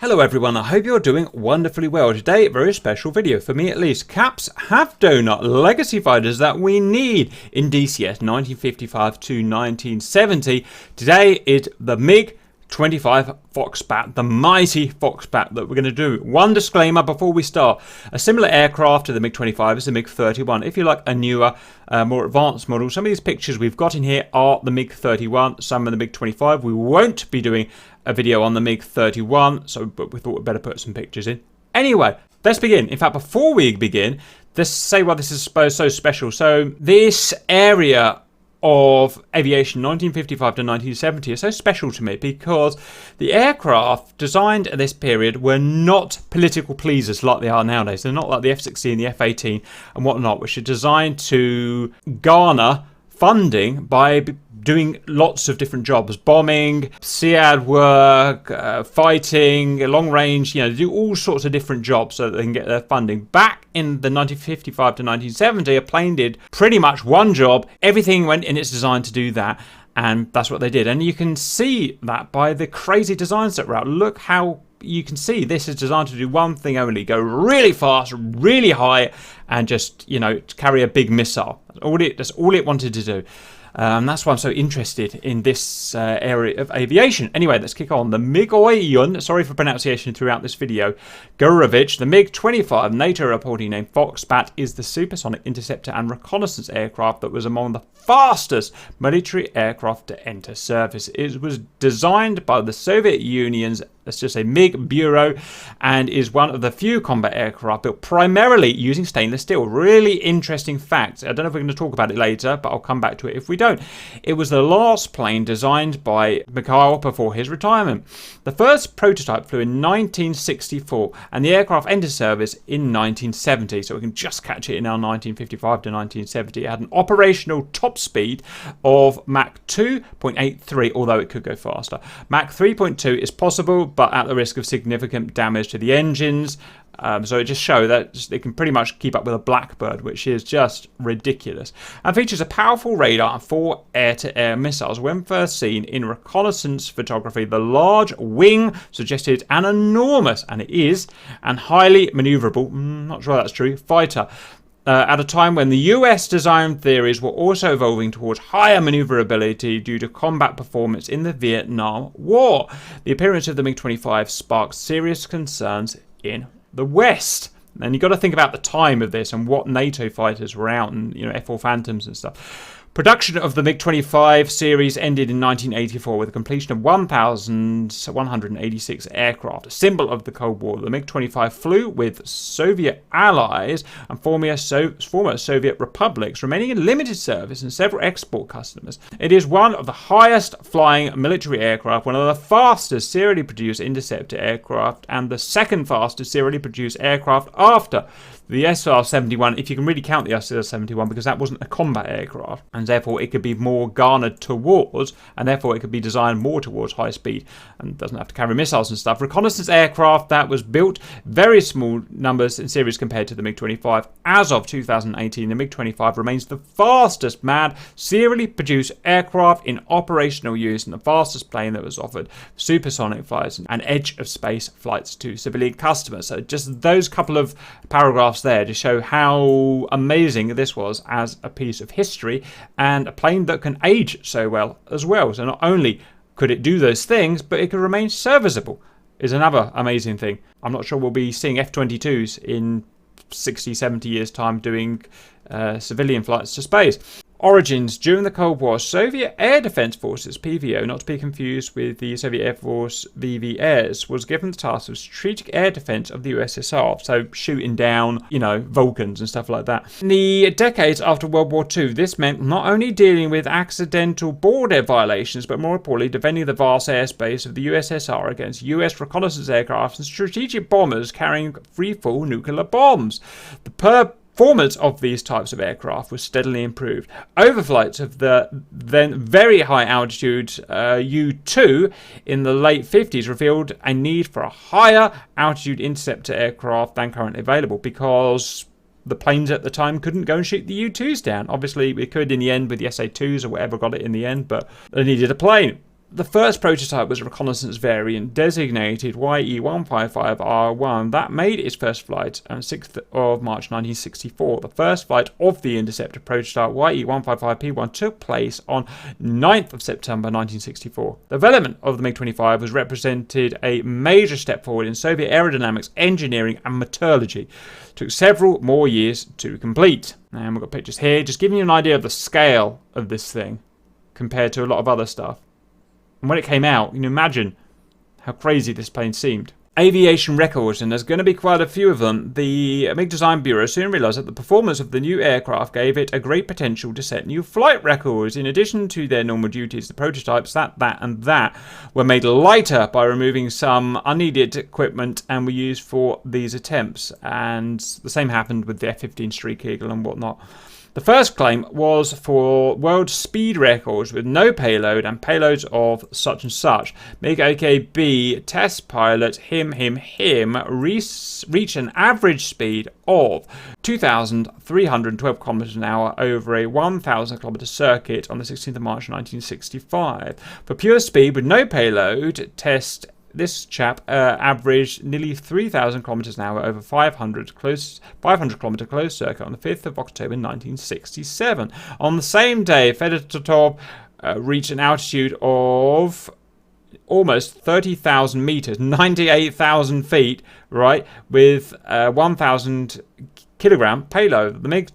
Hello everyone, I hope you're doing wonderfully well. Today, a very special video, for me at least. Caps have donut legacy fighters that we need in DCS 1955 to 1970. Today is the Mig-25 Foxbat, the mighty Foxbat that we're going to do. One disclaimer before we start. A similar aircraft to the Mig-25 is the Mig-31. If you like a newer, more advanced model, some of these pictures we've got in here are the Mig-31, some of the Mig-25. We won't be doing a video on the Mig-31, but we thought we'd better put some pictures in. Anyway, let's begin. In fact, before we begin, let's say why this is so special. So this area of aviation 1955 to 1970 is so special to me because the aircraft designed at this period were not political pleasers like they are nowadays. They're not like the F-16, the F-18 and whatnot, which are designed to garner funding by doing lots of different jobs, bombing, SEAD work, fighting, long range, do all sorts of different jobs so that they can get their funding. Back in the 1955 to 1970, a plane did pretty much one job. Everything went in its design to do that, and that's what they did. And you can see that by the crazy designs that were out. Look how you can see this is designed to do one thing only: go really fast, really high, and just, carry a big missile. That's all it wanted to do. That's why I'm so interested in this area of aviation. Anyway, let's kick on. The Mig-25, sorry for pronunciation throughout this video, Gurevich, the Mig-25 NATO reporting name Foxbat, is the supersonic interceptor and reconnaissance aircraft that was among the fastest military aircraft to enter service. It was designed by the Soviet Union's, let's just say, MiG Bureau, and is one of the few combat aircraft built primarily using stainless steel. Really interesting fact. I don't know if we're going to talk about it later, but I'll come back to it if we don't. It was the last plane designed by Mikhail before his retirement. The first prototype flew in 1964, and the aircraft entered service in 1970, so we can just catch it in our 1955 to 1970. It had an operational top speed of Mach 2.83, although it could go faster. Mach 3.2 is possible, but at the risk of significant damage to the engines. So it just shows that it can pretty much keep up with a Blackbird, which is just ridiculous. And features a powerful radar and 4 air-to-air missiles. When first seen in reconnaissance photography, the large wing suggested an enormous, and it is, and highly maneuverable, not sure that's true, fighter. At a time when the US design theories were also evolving towards higher maneuverability due to combat performance in the Vietnam War. The appearance of the MiG-25 sparked serious concerns in the West. And you've got to think about the time of this and what NATO fighters were out, and F-4 Phantoms and stuff. Production of the MiG-25 series ended in 1984 with the completion of 1,186 aircraft, a symbol of the Cold War. The MiG-25 flew with Soviet allies and former Soviet republics, remaining in limited service and several export customers. It is one of the highest flying military aircraft, one of the fastest serially produced interceptor aircraft, and the second fastest serially produced aircraft after the SR-71, if you can really count the SR-71, because that wasn't a combat aircraft, and therefore it could be more garnered towards, and therefore it could be designed more towards high speed and doesn't have to carry missiles and stuff. Reconnaissance aircraft that was built, very small numbers in series compared to the MiG-25. As of 2018, the MiG-25 remains the fastest manned serially produced aircraft in operational use, and the fastest plane that was offered supersonic flights and edge of space flights to civilian customers. So just those couple of paragraphs there to show how amazing this was as a piece of history, and a plane that can age so well as well. So not only could it do those things, but it could remain serviceable is another amazing thing. I'm not sure we'll be seeing F-22s in 60, 70 years time doing civilian flights to space. Origins. During the Cold War, Soviet Air Defense Forces, PVO, not to be confused with the Soviet Air Force VVS, was given the task of strategic air defense of the USSR, so shooting down, Vulcans and stuff like that. In the decades after World War II, this meant not only dealing with accidental border violations, but more importantly, defending the vast airspace of the USSR against US reconnaissance aircraft and strategic bombers carrying free-fall nuclear bombs. The performance of these types of aircraft was steadily improved. Overflights of the then very high altitude U-2 in the late 50s revealed a need for a higher altitude interceptor aircraft than currently available, because the planes at the time couldn't go and shoot the U-2s down. Obviously we could in the end with the SA-2s or whatever got it in the end, but they needed a plane. The first prototype was a reconnaissance variant designated YE-155R1 that made its first flight on 6th of March 1964. The first flight of the interceptor prototype YE-155P1 took place on 9th of September 1964. The development of the MiG-25 was represented a major step forward in Soviet aerodynamics, engineering and metallurgy. It took several more years to complete. And we've got pictures here just giving you an idea of the scale of this thing compared to a lot of other stuff. And when it came out, you can imagine how crazy this plane seemed. Aviation records, and there's going to be quite a few of them. The MiG Design Bureau soon realised that the performance of the new aircraft gave it a great potential to set new flight records. In addition to their normal duties, the prototypes that were made lighter by removing some unneeded equipment and were used for these attempts. And the same happened with the F-15 Streak Eagle and whatnot. The first claim was for world speed records with no payload and payloads of such and such. MiG AKB test pilot him reached an average speed of 2,312 kilometers an hour over a 1,000 kilometer circuit on the 16th of March 1965. For pure speed with no payload test, this chap averaged nearly 3,000 kilometers an hour over 500 kilometer closed circuit on the 5th of October 1967. On the same day, Fedotov reached an altitude of almost 30,000 meters, 98,000 feet, right, with 1,000 kilogram payload. The MiG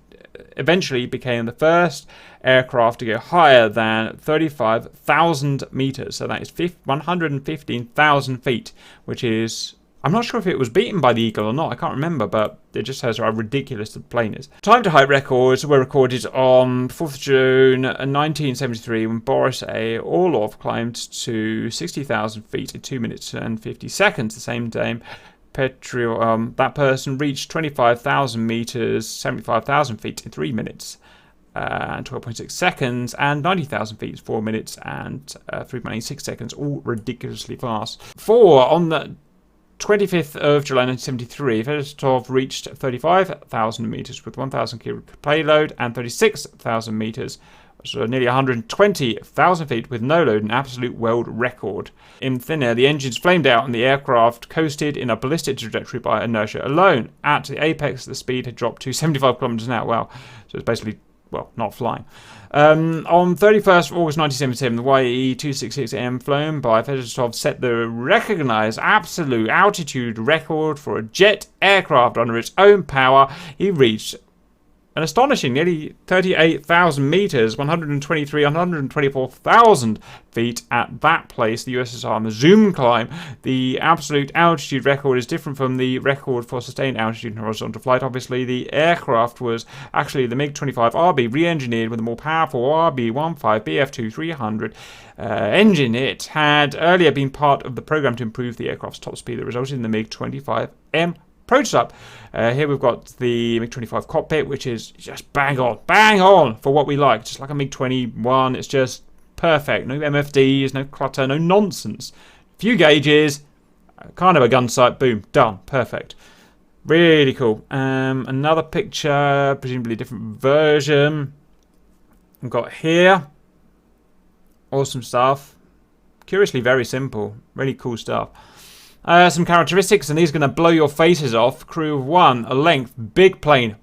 eventually became the first aircraft to go higher than 35,000 meters. So that is 115,000 feet, which is, I'm not sure if it was beaten by the Eagle or not. I can't remember, but it just shows how ridiculous the plane is. Time to height records were recorded on 4th of June 1973 when Boris A. Orlov climbed to 60,000 feet in 2 minutes and 50 seconds. The same day, that person reached 25,000 meters, 75,000 feet in 3 minutes and 12.6 seconds, and 90,000 feet in 4 minutes and 3.86 seconds, all ridiculously fast. On the 25th of July 1973, Fedotov reached 35,000 meters with 1,000 kilo payload and 36,000 meters, so nearly 120,000 feet with no load, an absolute world record. In thin air, the engines flamed out and the aircraft coasted in a ballistic trajectory by inertia alone. At the apex, the speed had dropped to 75 kilometers an hour. Wow, so it's basically, well, not flying. On 31st of August 1977, the YE-266M flown by Fedotov set the recognized absolute altitude record for a jet aircraft under its own power. He reached an astonishing nearly 38,000 meters, 124,000 feet at that place, the USSR, on the Zoom climb. The absolute altitude record is different from the record for sustained altitude and horizontal flight. Obviously, the aircraft was actually the MiG-25RB re-engineered with a more powerful RB-15 BF-2-300 engine. It had earlier been part of the program to improve the aircraft's top speed that resulted in the MiG-25M prototype. Here we've got the MiG-25 cockpit, which is just bang on for what we like. Just like a MiG-21, it's just perfect. No MFDs, no clutter, no nonsense. Few gauges, kind of a gun sight, boom, done, perfect. Really cool. Another picture, presumably a different version. We've got here. Awesome stuff. Curiously very simple. Really cool stuff. Some characteristics, and these are going to blow your faces off. Crew of one, a length, big plane,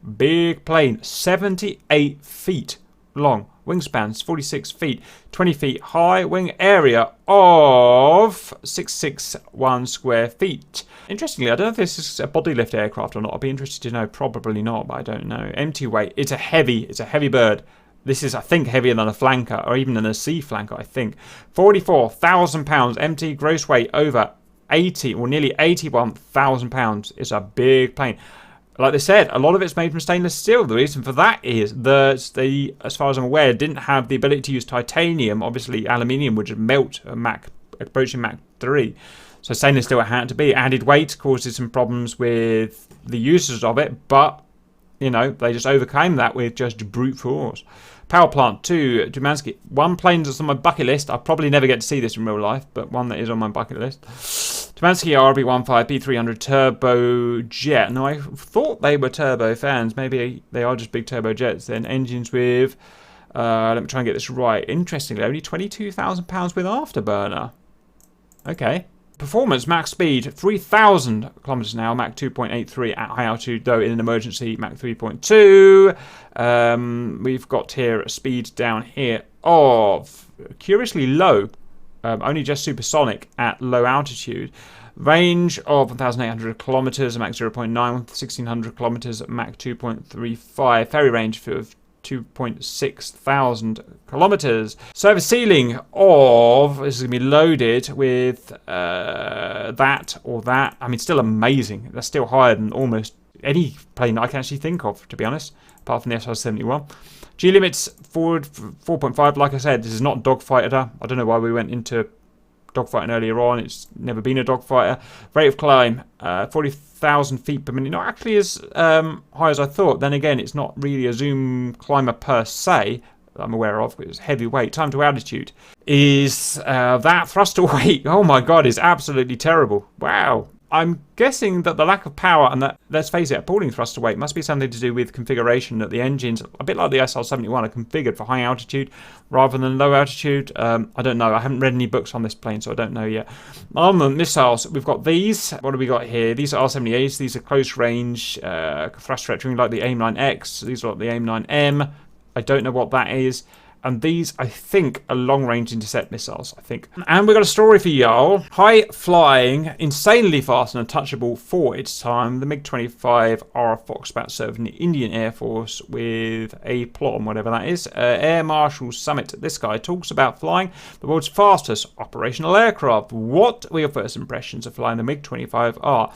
78 feet long. Wingspan 46 feet, 20 feet high. Wing area of 661 square feet. Interestingly, I don't know if this is a body lift aircraft or not. I'd be interested to know. Probably not, but I don't know. Empty weight. It's a heavy bird. This is, I think, heavier than a flanker, or even than a sea flanker, I think. 44,000 pounds. Empty gross weight over 80 or nearly 81,000 pounds. Is a big plane. Like they said, a lot of it's made from stainless steel. The reason for that is that they, as far as I'm aware, didn't have the ability to use titanium. Obviously, aluminium would just melt approaching Mach 3. So stainless steel it had to be. Added weight causes some problems with the users of it, but, you know, they just overcame that with just brute force. Power plant 2, Dumansky. One plane that's on my bucket list. I'll probably never get to see this in real life, but one that is on my bucket list. Dumansky RB-15 B300 turbojet. Now, I thought they were turbo fans. Maybe they are just big turbojets. Then engines with Let me try and get this right. Interestingly, only £22,000 with afterburner. Okay. Performance, max speed, 3,000 kilometers an hour, Mach 2.83 at high altitude, though in an emergency, Mach 3.2. We've got here a speed down here of curiously low, only just supersonic at low altitude. Range of 1,800 kilometers, Mach 0.9, 1,600 kilometers, Mach 2.35. Ferry range of 2.6 thousand kilometers. Service ceiling of, this is going to be loaded with that or that. I mean, still amazing. That's still higher than almost any plane that I can actually think of, to be honest, apart from the SR-71. G limits forward 4.5. Like I said, this is not dogfighter. I don't know why we went into dogfighting earlier on. It's never been a dogfighter. Rate of climb, 40,000 feet per minute. Not actually as high as I thought. Then again, it's not really a zoom climber per se that I'm aware of. It's heavy weight. Time to altitude is that thruster weight. Oh my god, is absolutely terrible. Wow. I'm guessing that the lack of power and that, let's face it, appalling thruster weight must be something to do with configuration, that the engines, a bit like the SR-71, are configured for high altitude rather than low altitude. I don't know. I haven't read any books on this plane, so I don't know yet. Armament, missiles, we've got these. What do we got here? These are R-78s. These are close range thrust stretching, like the AIM-9X. These are like the AIM-9M. I don't know what that is. And these, I think, are long-range intercept missiles, I think. And we've got a story for y'all. High-flying, insanely fast and untouchable for its time, the Mig-25 are Foxbat served in the Indian Air Force with a plum, whatever that is. Air Marshal Summit. This guy talks about flying the world's fastest operational aircraft. What were your first impressions of flying the Mig-25 are?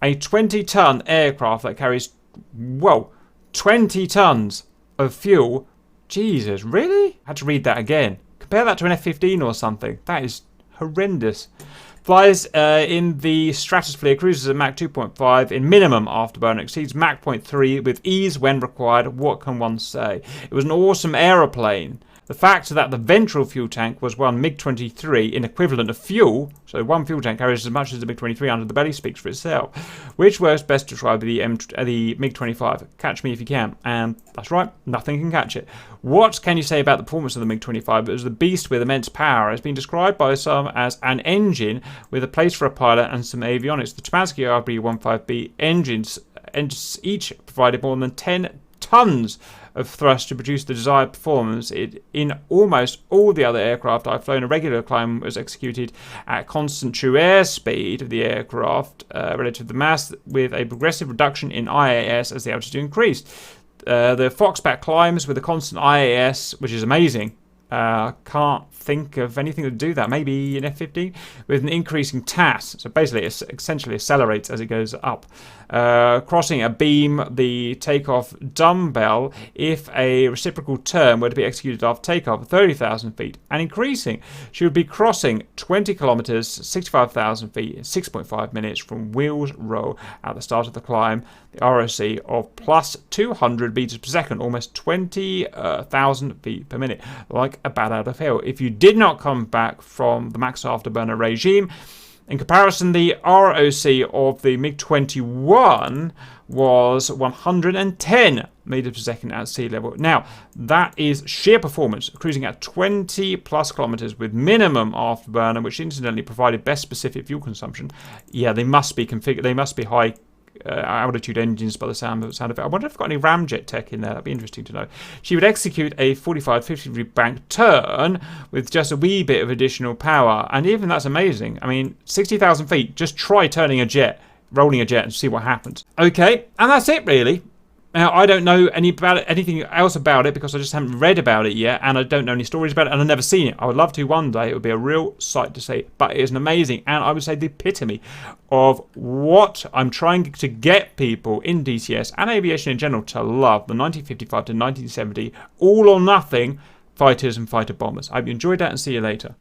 A 20-ton aircraft that carries, well, 20 tons of fuel. Jesus, really? I had to read that again. Compare that to an F-15 or something. That is horrendous. Flies in the stratosphere, cruises at Mach 2.5 in minimum afterburner, exceeds Mach 0.3 with ease when required. What can one say? It was an awesome aeroplane. The fact that the ventral fuel tank was one MiG-23 in equivalent of fuel, so one fuel tank carries as much as the MiG-23 under the belly, speaks for itself. Which works best to describe the MiG-25? Catch me if you can. And that's right, nothing can catch it. What can you say about the performance of the MiG-25? It was the beast with immense power. It's been described by some as an engine with a place for a pilot and some avionics. The Tumansky RB-15B engines each provided more than 10 tons of thrust to produce the desired performance. In almost all the other aircraft I've flown, a regular climb was executed at constant true airspeed of the aircraft relative to the mass, with a progressive reduction in IAS as the altitude increased. The Foxbat climbs with a constant IAS, which is amazing. Can't think of anything to do that. Maybe an F-15 with an increasing TAS. So basically, it essentially accelerates as it goes up. Crossing a beam, the takeoff dumbbell, if a reciprocal turn were to be executed after takeoff at 30,000 feet and increasing, she would be crossing 20 kilometers, 65,000 feet in 6.5 minutes from wheels roll at the start of the climb. The ROC of plus 200 meters per second, almost 20,000 feet per minute, like a bat out of hell. If you did not come back from the max afterburner regime, in comparison, the ROC of the MiG-21 was 110 meters per second at sea level. Now, that is sheer performance, cruising at 20 plus kilometers with minimum afterburner, which incidentally provided best specific fuel consumption. Yeah, they must be configured. They must be high altitude engines by the sound of it. I wonder if I've got any ramjet tech in there. That'd be interesting to know. She would execute a 45-50 degree bank turn with just a wee bit of additional power, and even that's amazing. I mean, 60,000 feet, just try turning a jet, rolling a jet, and see what happens. Okay, and that's it really. Now, I don't know anything else about it because I just haven't read about it yet, and I don't know any stories about it, and I've never seen it. I would love to one day. It would be a real sight to see, but it is an amazing, and I would say the epitome of what I'm trying to get people in DCS and aviation in general to love, the 1955 to 1970 all or nothing fighters and fighter bombers. I hope you enjoyed that, and see you later.